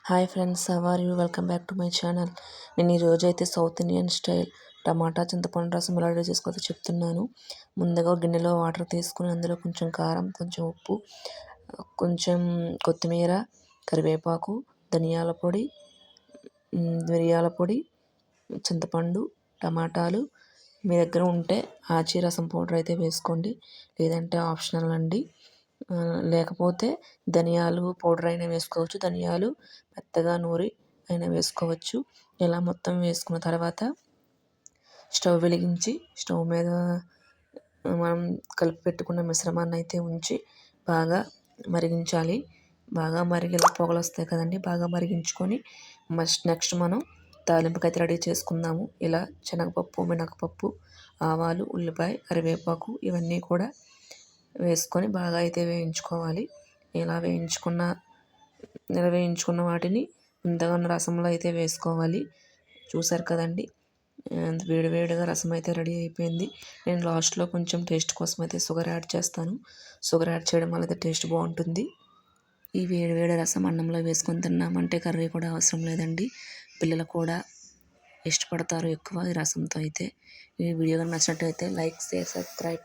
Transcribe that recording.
Hi friends, how are you? Welcome back to my channel. నేను ఈరోజు అయితే south Indian style టమాటా చింతపండు రసం ఎలా రెడీ చేసుకోవాలో చెప్తున్నాను. ముందుగా గిన్నెలో వాటర్ తీసుకుని అందులో కొంచెం కారం, కొంచెం ఉప్పు, కొంచెం కొత్తిమీర, కరివేపాకు, ధనియాల పొడి, మిరియాల పొడి, చింతపండు, టమాటాలు, మీ దగ్గర ఉంటే ఆచి రసం పౌడర్ అయితే వేసుకోండి, లేదంటే ఆప్షనల్ అండి. లేకపోతే ధనియాలు పౌడర్ అయినా వేసుకోవచ్చు, ధనియాలు మెత్తగా నూరి అయినా వేసుకోవచ్చు. ఇలా మొత్తం వేసుకున్న తర్వాత స్టవ్ వెలిగించి స్టవ్ మీద మనం కలిపి పెట్టుకున్న మిశ్రమాన్ని అయితే ఉంచి బాగా మరిగించాలి. బాగా మరిగేలా పొగలు వస్తాయి కదండి, బాగా మరిగించుకొని నెక్స్ట్ మనం తాలింపుకి అయితే రెడీ చేసుకుందాము. ఇలా శనగపప్పు, మినపప్పు, ఆవాలు, ఉల్లిపాయ, కరివేపాకు ఇవన్నీ కూడా వేసుకొని బాగా అయితే వేయించుకోవాలి. ఇలా వేయించుకున్న వాటిని ముందుగా ఉన్న రసంలో అయితే వేసుకోవాలి. చూసారు కదండి, వేడివేడిగా రసం అయితే రెడీ అయిపోయింది. నేను లాస్ట్లో కొంచెం టేస్ట్ కోసం అయితే షుగర్ యాడ్ చేస్తాను. షుగర్ యాడ్ చేయడం వల్ల అయితే టేస్ట్ బాగుంటుంది. ఈ వేడివేడి రసం అన్నంలో వేసుకొని తిన్నామంటే కర్రీ కూడా అవసరం లేదండి. పిల్లలు కూడా ఇష్టపడతారు ఎక్కువ ఈ రసంతో అయితే. ఈ వీడియో నచ్చినట్టయితే లైక్, షేర్, సబ్స్క్రైబ్.